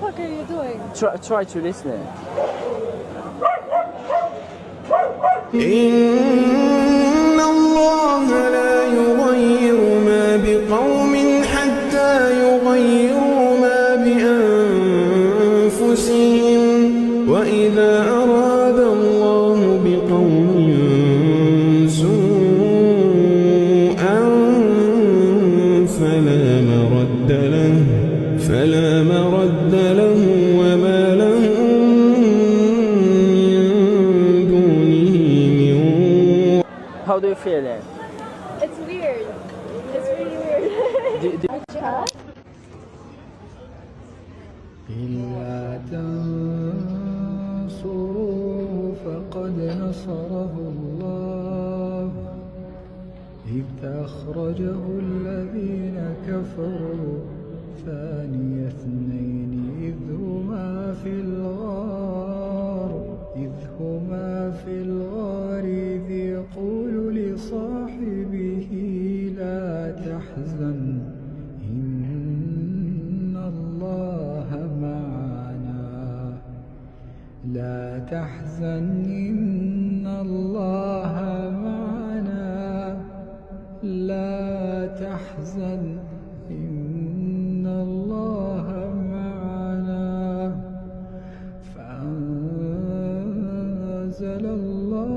fuck are you doing? Try to listen. إن الله لا يغير ما بقوم حتى يغيروا ما بأنفسهم وإذا أراد الله بقوم سوءا فلا مرد له وما لهم من دونه من. How do you feel it? It's weird. It's really weird. إلا تنصروه فقد نصره الله إذ أخرجه الذين كفروا ثاني اثنين إذ هما في الغار إذ يقول لصاحبه لا تحزن إن الله معنا لا تحزن إن الله معنا لا تحزن إن الله معنا فأنزل الله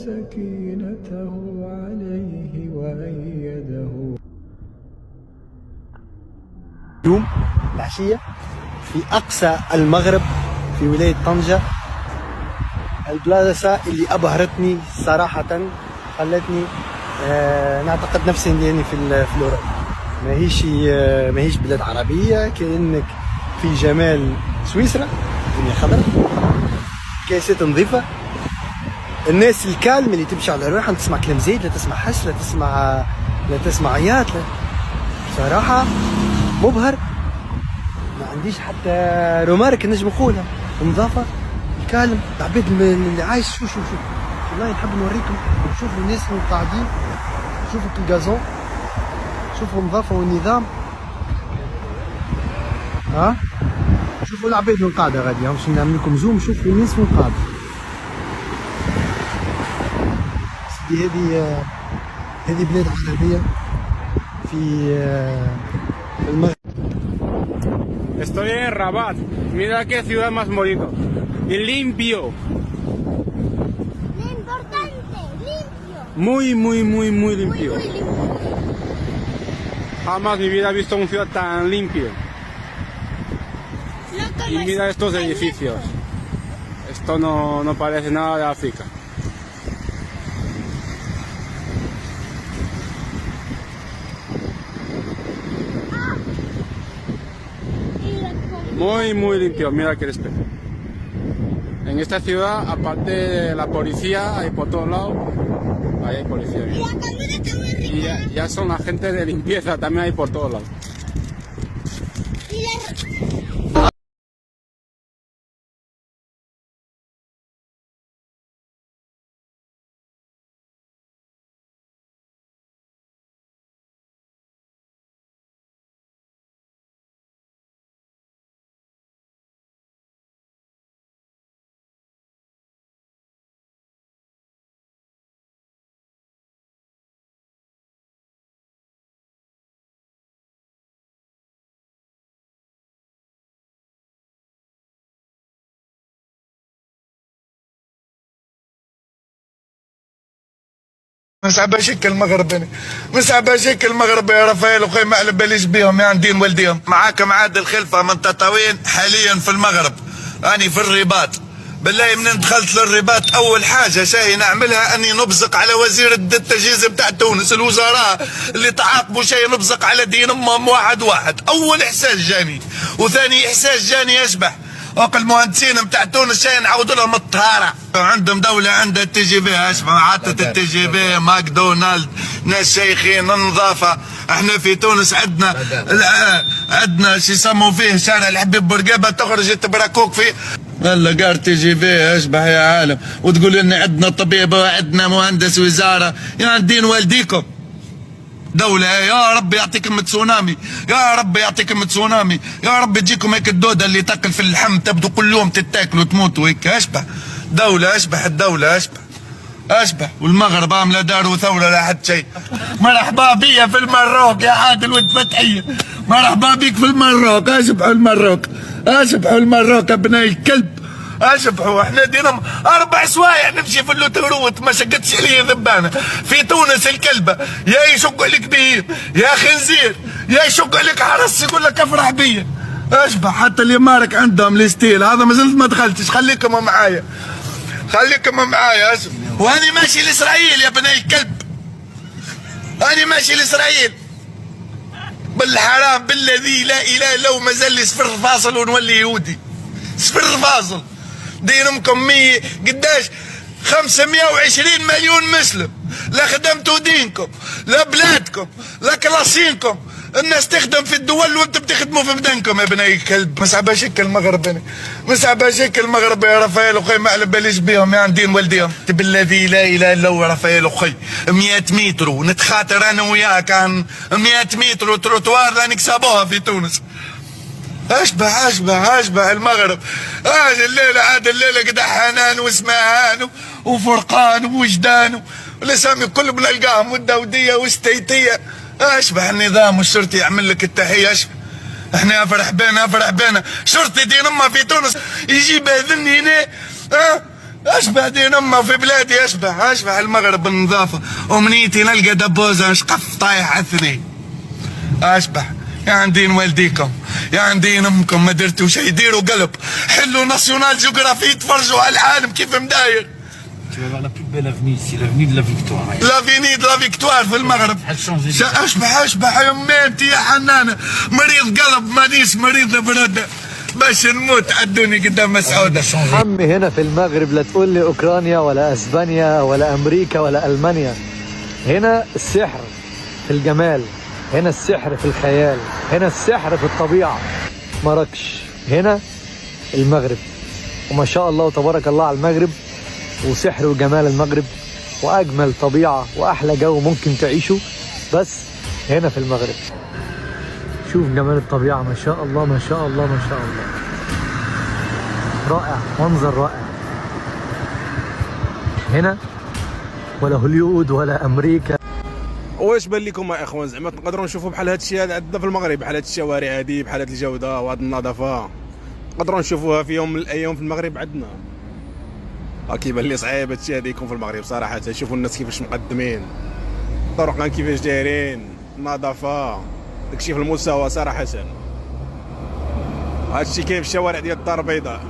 سكينته عليه وأيده. اليوم العشية في أقصى المغرب في ولاية طنجة، البلاصة اللي أبهرتني صراحة، خلتني نعتقد نفسي يعني في الأوروب. ماهيش بلاد عربية، كأنك في جمال سويسرا، الدنيا خضراء، كاسات نظيفة، الناس الكالم اللي تمشي على روحها، لا تسمع كلام زايد، لا تسمع حس، لا تسمع عياط، صراحة مبهر. ما عنديش حتى رومارك نجم نقولها. النظافة، الكالم، العباد اللي عايش. شوف والله نحب نوريكم. شوفوا الناس اللي قاعدين، شوفوا الغازون، شوفوا النظافة والنظام. شوفوا العباد وين قاعدة غادي. باش نعمل لكم زوم. شوفوا الناس وين قاعدة. سيدي هذه بلاد عربية في المغرب. Estoy en Rabat. Mira qué ciudad más bonito. Y limpio. Importante, limpio. Muy limpio. Jamás en mi vida he visto una ciudad tan limpio. Y mira estos edificios. Esto no parece nada de África. Muy limpio, mira que eres. En esta ciudad, aparte de la policía, hay por todos lados. Ahí hay policía. Y ya son agentes de limpieza, también hay por todos lados. مسعى بشكل المغرب، مسعى بشكل المغرب يا رفايل وخي ما على باليش بيهم يا عندين والديهم. معاكم عادل خلفه من تطاوين حاليا في المغرب، اني في الرباط. بالله من دخلت للرباط اول حاجه شاي نعملها اني نبزق على وزير التجهيز بتاع تونس، الوزراء اللي تعاقبوا شيء نبزق على دين امهم واحد. اول احساس جاني، وثاني احساس جاني اشبح وقت المهندسين بتاع تونس شيء نعاودوا لهم الطهاره. عندهم دوله عندها تي جي بي، اشبه عطت التي جي بي، ماكدونالد، ناس شيخين، النظافه. احنا في تونس عندنا شو يسموا فيه شارع الحبيب بورقيبه، تخرج تبركوك فيه. هلا قال تي جي بي اشبه يا عالم، وتقول لنا عندنا طبيب وعندنا مهندس وزاره. يعني دين والديكم دولة يا رب يعطيكم تسونامي، يا رب يعطيكم تسونامي، يا رب تجيكم هيك الدودة اللي تاكل في اللحم تبدو كل يوم تتاكلوا وتموتوا هيك. اشبح دولة، اشبح الدولة، اشبح والمغرب عاملة دار وثورة لا حد شيء. مرحبا بيا في المروك يا عادل ولد فتحية، مرحبا بيك في المروك. اشبحوا المروك، اشبحوا المروك ابناء الكلب، اشبحوا. احنا دينا 4 سوايع نمشي في اللوتروت ما شقتش لي ذبانه. في تونس الكلبه يا يشق عليك بهيم يا خنزير يا يشق عليك عرس يقول لك افرح بيا. اشبح حتى اليمارك عندهم الستيل هذا ما زلت ما دخلتش. خليكم معايا، خليكم معايا. اشبح واني ماشي لاسرائيل يا بني الكلب، اني ماشي لاسرائيل بالحرام بالذي لا اله الا هو. مازال لي صفر فاصل ونولي يهودي، صفر فاصل. دين امكم 100 قداش 520 مليون مسلم. لا خدمتوا دينكم لا بلادكم لا كراسينكم. الناس تخدم في الدول وانتم بتخدموا في بدنكم يا بني الكلب. مسعبه شك المغرب انا، مسعبه شك المغرب يا رافائيل اخي. ما على باليش بيهم يا دين والديهم. بالذي لا اله الا هو رافائيل اخي 100 متر ونتخاطر انا وياك عن 100 متر وتروتوار لا نكسبوها في تونس. اشبح المغرب. الليله عاد الليله قد حنان واسمهان وفرقان ووجدان والاسامي كل بنلقاهم والداوديه والستيتيه. اشبح النظام والشرطي يعمل لك التحيه. اشبح احنا افرح بينا، افرح بينا. شرطي دين امه في تونس يجيب ياذني هنا. اشبح دين امه في بلادي. اشبح المغرب بالنظافه. امنيتي نلقى دبوزه نشقف طايح عثني. اشبح يا عندين والديكم يا عندين امكم ما درتوا شيء. ديروا قلب، حلوا ناسيونال جيوغرافي تفرجوا على العالم كيف مداير. Tu vas voir la plus belle avenue ici, l'avenue de la victoire. لافيني دو لا فيكتوار في المغرب. اشبح يا امي يا حنانه. مريض قلب مانيش مريض برده باش نموت عدوني قدام مسعوده. عمي هنا في المغرب لا تقول لي اوكرانيا ولا اسبانيا ولا امريكا ولا المانيا. هنا السحر في الجمال، هنا السحر في الخيال، هنا السحر في الطبيعة. مراكش هنا المغرب. وما شاء الله وتبارك الله على المغرب وسحر وجمال المغرب وأجمل طبيعة وأحلى جو ممكن تعيشه بس هنا في المغرب. شوف جمال الطبيعة، ما شاء الله ما شاء الله ما شاء الله. رائع، منظر رائع. هنا ولا هوليوود ولا أمريكا. واش بان لكم يا اخوان زعما نقدروا نشوفوا بحال هذا الشيء عندنا في المغرب، بحال هاد الشوارع هذه، بحال هاد الجوده وهاد النظافه نقدروا نشوفوها في يوم من الايام في المغرب عندنا؟ كيبان لي صعيب هاد الشيء هذا يكون في المغرب صراحه. شوفوا الناس كيفاش مقدمين، الطرق كيفاش دايرين، النظافه، داكشي في المستوى صراحه. هاد الشيء كاين في الشوارع ديال الدار البيضاء.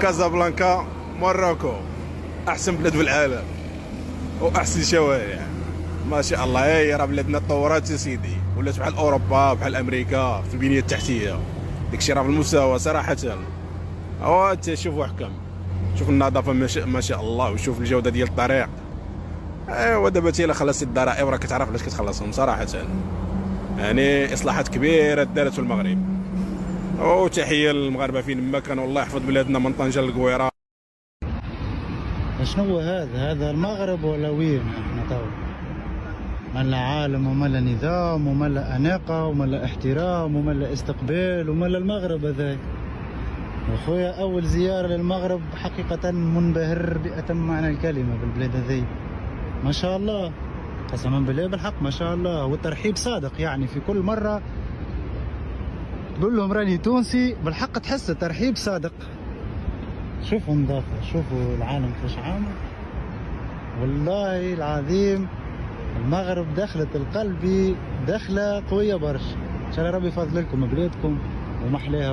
كازابلانكا موروكو احسن بلاد في العالم واحسن شوارع ما شاء الله. هي راه بلادنا تطورات يا سيدي، ولات بحال اوروبا بحال امريكا في البنيه التحتيه. داكشي راه في المستوى صراحه. شوفوا حكم، شوف النظافه ما شاء الله، وشوف الجوده ديال الطريق. ايوا دابا الا خلصتي الضرائب راه كتعرف علاش كتخلصهم صراحه. يعني اصلاحات كبيره دارت في المغرب. وتحيه للمغاربه فين ما كانوا، الله يحفظ بلادنا من طنجه للقويره. شنو هذا المغرب ولا وين احنا تو؟ ملا عالم وملا نظام وملا اناقه وملا احترام وملا استقبال وملا المغرب هذا. اخويا اول زياره للمغرب حقيقه منبهر بأتم معنى الكلمه بالبلاد هذه. ما شاء الله قسما بالله بالحق ما شاء الله. والترحيب صادق يعني في كل مره تقول لهم راني تونسي بالحق تحس الترحيب صادق. شوفوا النظافه، شوفوا العالم كيفاش عامل. والله العظيم المغرب دخلت القلب دخله قويه برشا. ان شاء الله ربي يفضل لكم بلادكم ومحلاها